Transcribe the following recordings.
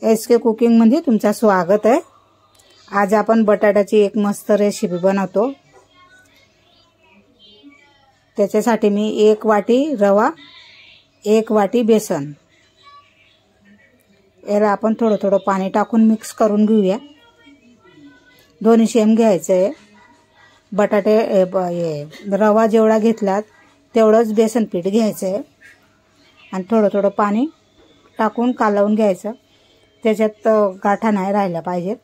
SK cooking मध्ये तुमचं स्वागत आहे। आज आपण बटाट्याची एक मस्त रेसिपी बनवतो। त्याच्यासाठी मी 1 वाटी रवा, 1 वाटी बेसन, याला आपण थोडं थोडं पाणी टाकून मिक्स करून घेऊया। दोन्ही सेम घ्यायचे। बटाटे रवा जेवढा घेतला तेवढंच बेसन पीठ घ्यायचं आणि थोडं थोडं पाणी टाकून कालवून घ्यायचं। त्याच्यात गाठा नाही राहिला पाहिजे।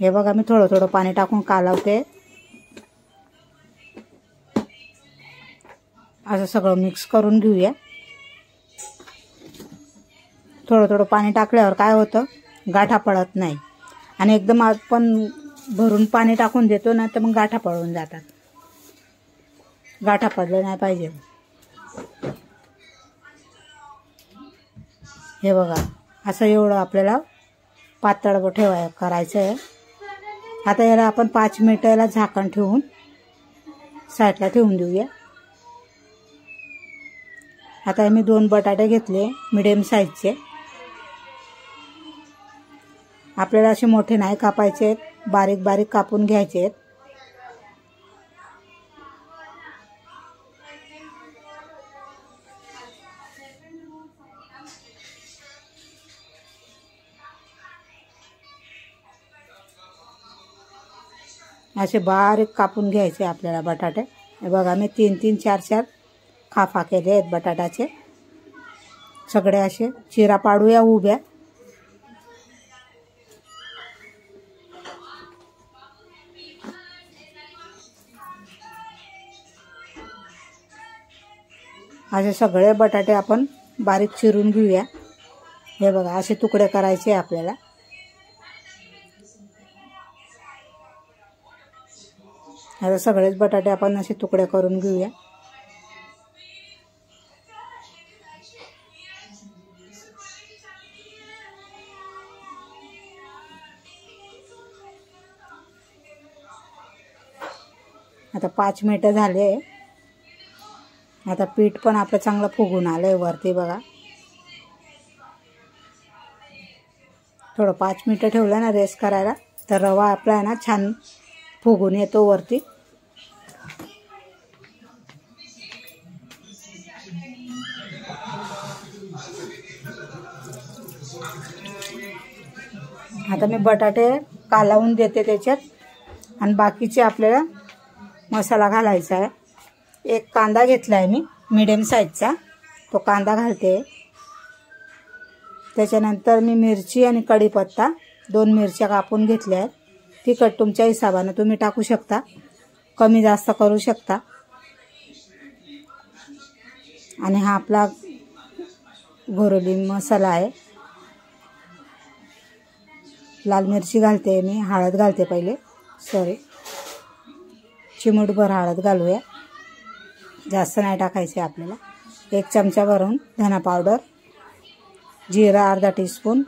हे बघा मी थोडं थोडं पाणी टाकून कालवते। असं सगळं मिक्स करून घेऊया। थोडं थोडं पाणी टाकल्यावर काय होतं, गाठा पडत नाही आणि एकदम आपण भरून पाणी टाकून देतो ना तर मग गाठा पडून जातात। गाठा पडले नाही पाहिजे। हे बघा असं एवढं आपल्याला पातळ करायचं आहे। आता याला आपण 5 मिनिटाला झाकण ठेवून साईडला ठेवून देऊया। आता मी 2 बटाटे घेतले मीडियम साईजचे। आपल्याला असे मोठे नाही कापायचे, बारीक बारीक कापून घ्यायचे। असे बारीक कापून घ्यायचे आपल्याला बटाटे। हे बघा मी 3-3 4-4 खाफा केले आहेत बटाट्याचे। सगळे असे चिरा पाडूया उभ्या। असे सगळे बटाटे आपण बारीक चिरून घेऊया। हे बघा असे तुकडे करायचे आपल्याला। आता सगळेच बटाटे आपण असे तुकडे करून घेऊया। आता 5 मिनिटं झाले। आता पीठ पण आपलं चांगलं फुगून आलंय वरती बघा। थोडं 5 मिनिटं ठेवलं ना रेस्ट करायला तर रवा आपला आहे ना छान फुगून येतो वरती। आता मी बटाटे कालवून देते त्याच्यात आणि बाकीचे आपल्याला मसाला घालायचा आहे। 1 कांदा घेतलाय मी मीडियम साईजचा, तो कांदा घालते। त्याच्यानंतर मी मिरची आणि कढीपत्ता 2 मिरच्या कापून घेतल्या आहेत। तिखट तुमच्या हिशोबाने तुम्ही टाकू शकता, कमी जास्त करू शकता। आणि हा आपला घोरली मसाला आहे। लाल मिरची घालते मी, हळद घालते पहिले, चिमूटभर हळद घालूया। जास्त नाही टाकायचे आपल्याला। 1 चमचा भरून धना पावडर, जिरा अर्धा टीस्पून,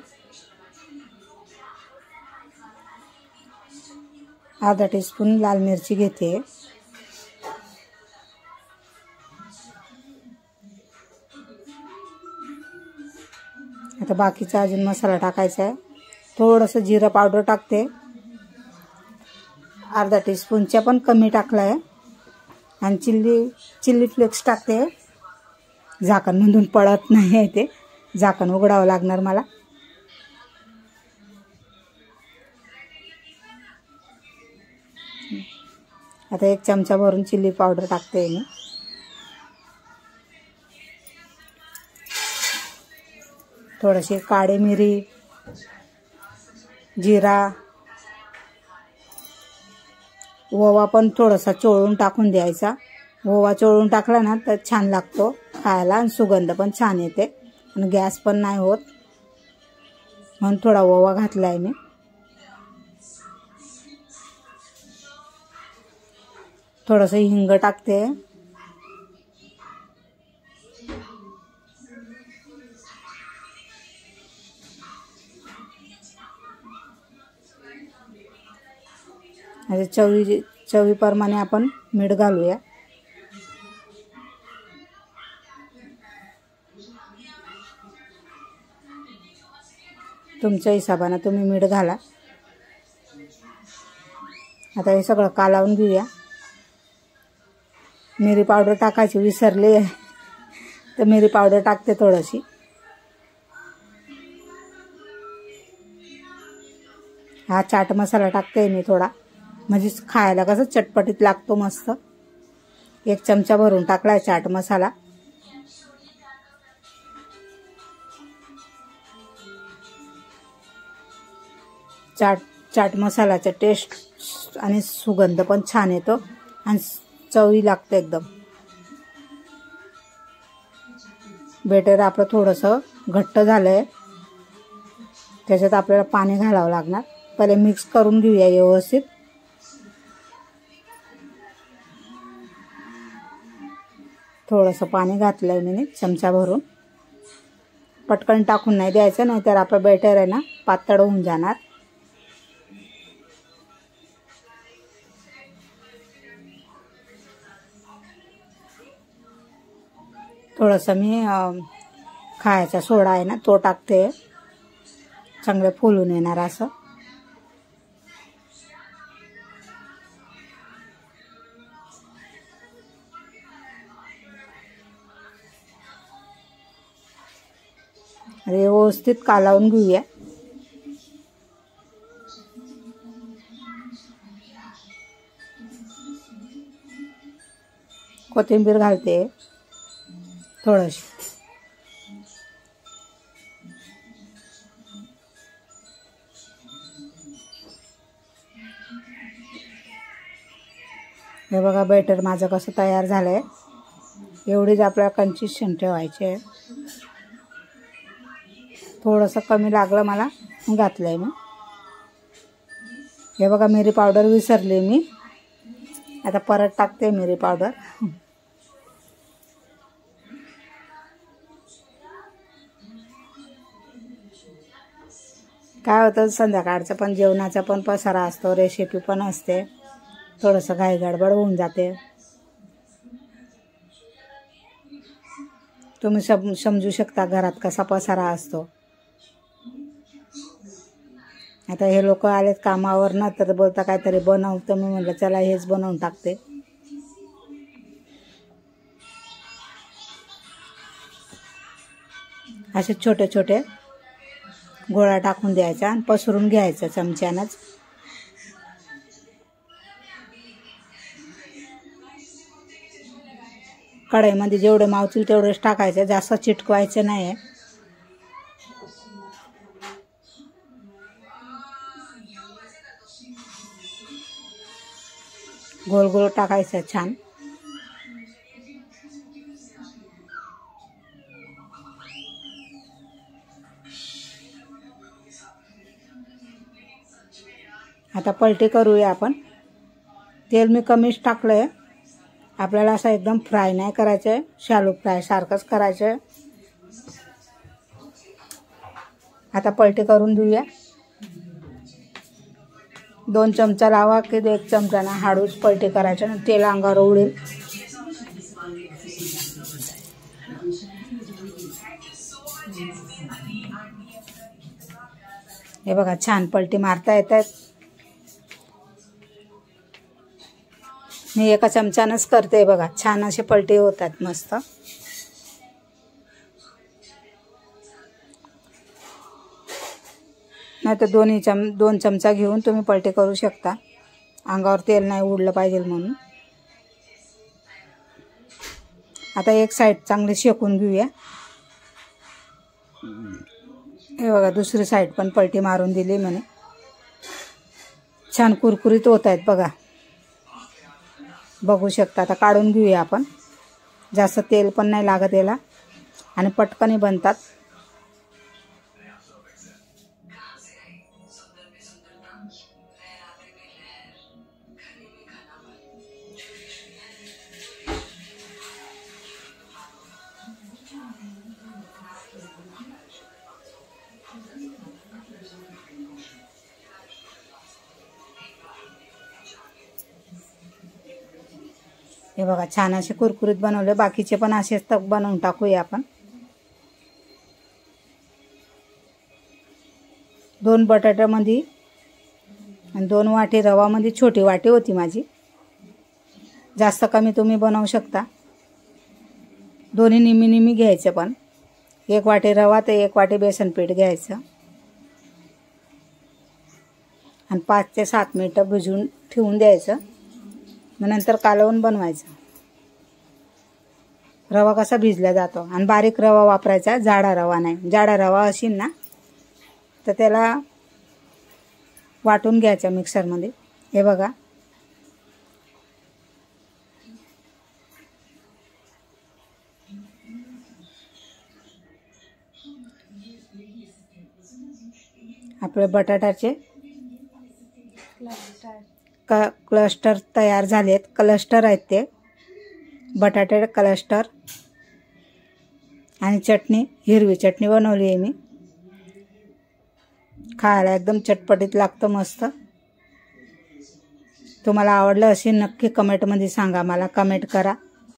अर्धा टीस्पून लाल मिरची घेते। आता बाकीचा अजून मसाला टाकायचा आहे। थोडंसं जिरा पावडर टाकते, अर्धा टीस्पूनच्या पण कमी टाकलाय। आणि चिल्ली फ्लेक्स टाकते। झाकण मधून पडत नाही आहे ते, झाकण उघडावं लागणार मला। आता 1 चमचा भरून चिल्ली पावडर टाकते मी। थोडीशी काळी मिरी, जिरा, ओवा पण थोडासा चोळून टाकून द्यायचा। ओवा चोळून टाकला ना तर छान लागतो खायला आणि सुगंध पण छान येते आणि गॅस पण नाही होत, म्हणून थोडा ओवा घातलाय मी। थोडंसं हिंग टाकते। आता चवीप्रमाणे आपण मीठ घालूया। तुमच्या हिशोबाने तुम्ही मीठ घाला। आता हे सगळं कालवून घेऊया। मिरी पावडर टाकायची विसरले तर मिरी पावडर टाकते थोडीशी। हा चाट मसाला टाकते मी थोडा, म्हणजे खायला कसं चटपटीत लागतो मस्त। 1 चमचा भरून टाकलाय चाट मसाला। चाट मसाल्याचा टेस्ट आणि सुगंध पण छान येतो आणि चवी लागते एकदम। बेटर आपलं थोडंसं घट्ट झालंय, त्याच्यात आपल्याला पाणी घालावं लागणार। पहिले मिक्स करून घेऊया व्यवस्थित। थोडंसं पाणी घातलंय मी चमचा भरून। पटकन टाकून नाही द्यायचं, नाहीतर आपलं बेटर आहे ना पातळ होऊन जाणार। थोडंसं मी खायचा सोडा आहे ना तो टाकते, चांगलं फुलून येणार असं। व्यवस्थित कालवून घेऊया। कोथिंबीर घालते थोडीशी। हे बघा बेटर माझं कसं तयार झालंय। एवढीच आपल्याला कन्सिस्टन्सी ठेवायची आहे। थोडंसं कमी लागलं मला, घातलंय मी। हे बघा मिरी पावडर विसरले मी, आता परत टाकते मिरी पावडर। काय होतं संध्याकाळचं पण जेवणाचा पण पसारा असतो, रेसिपी पण असते, थोडंसं घाई गडबड होऊन जाते। तुम्ही समजू शकता घरात कसा पसारा असतो। आता हे लोक आलेत कामावर ना, तर बोलता काहीतरी बनव, तर मी म्हटलं चला हेच बनवून टाकते। असे छोटे छोटे गोळा टाकून द्यायचा आणि पसरून घ्यायचं चमच्यानंच। कढईमध्ये जेवढे मावतील तेवढेच टाकायचे, जास्त चिटकवायचं नाही आहे। गोल गोल टाकायचं छान। आता पलटी करूया आपण। तेल मी कमीच टाकलंय, आपल्याला असं एकदम फ्राय नाही करायचं आहे, शॅलो फ्राय सारखंच करायचं आहे। आता पलटी करून घेऊया। 2 चमचा लावा की 1 चमचाना हळूच पलटी करायचं आणि तेल अंगावर उडेल। हे बघा छान पलटी मारता येत आहेत। मी 1 चमचानंच करते बघा, छान असे पलटी होतात मस्त। नाही तर 2 चमचा घेऊन तुम्ही पलटी करू शकता, अंगावर तेल नाही उडलं पाहिजे म्हणून। आता एक साईड चांगली शेकून घेऊया। हे बघा दुसरी साईड पण पलटी मारून दिली म्हणे, छान कुरकुरीत होत आहेत बघा, बघू शकता। आता काढून घेऊया आपण, जास्त तेल पण नाही लागत याला आणि पटकन बनतात। हे बघा छान असे कुरकुरीत बनवले, बाकीचे पण असेच तक बनवून टाकूया आपण। 2 बटाट्यामध्ये आणि 2 वाटी रवामध्ये, छोटी वाटी होती माझी, जास्त कमी तुम्ही बनवू शकता। दोन्ही निम्मी निम्मी घ्यायचं, पण 1 वाटी रवा ते 1 वाटी बेसन पीठ घ्यायचं आणि 5 ते 7 मिनिटं भिजवून ठेवून द्यायचं। मग नंतर कालवून बनवायचं। रवा कसा भिजला जातो आणि बारीक रवा वापरायचा, जाडा रवा नाही। जाडा रवा असेल ना तर त्याला वाटून घ्यायचा मिक्सरमध्ये। हे बघा, आपले बटाट्याचे क्लस्टर तयार झालेत। क्लस्टर आहेत ते बटाटे क्लस्टर। आणि चटणी, हिरवी चटणी बनवली आहे मी, खायला एकदम चटपटीत लागतं, मस्त। तुम्हाला आवडलं असेल नक्की कमेंटमध्ये सांगा, मला कमेंट करा।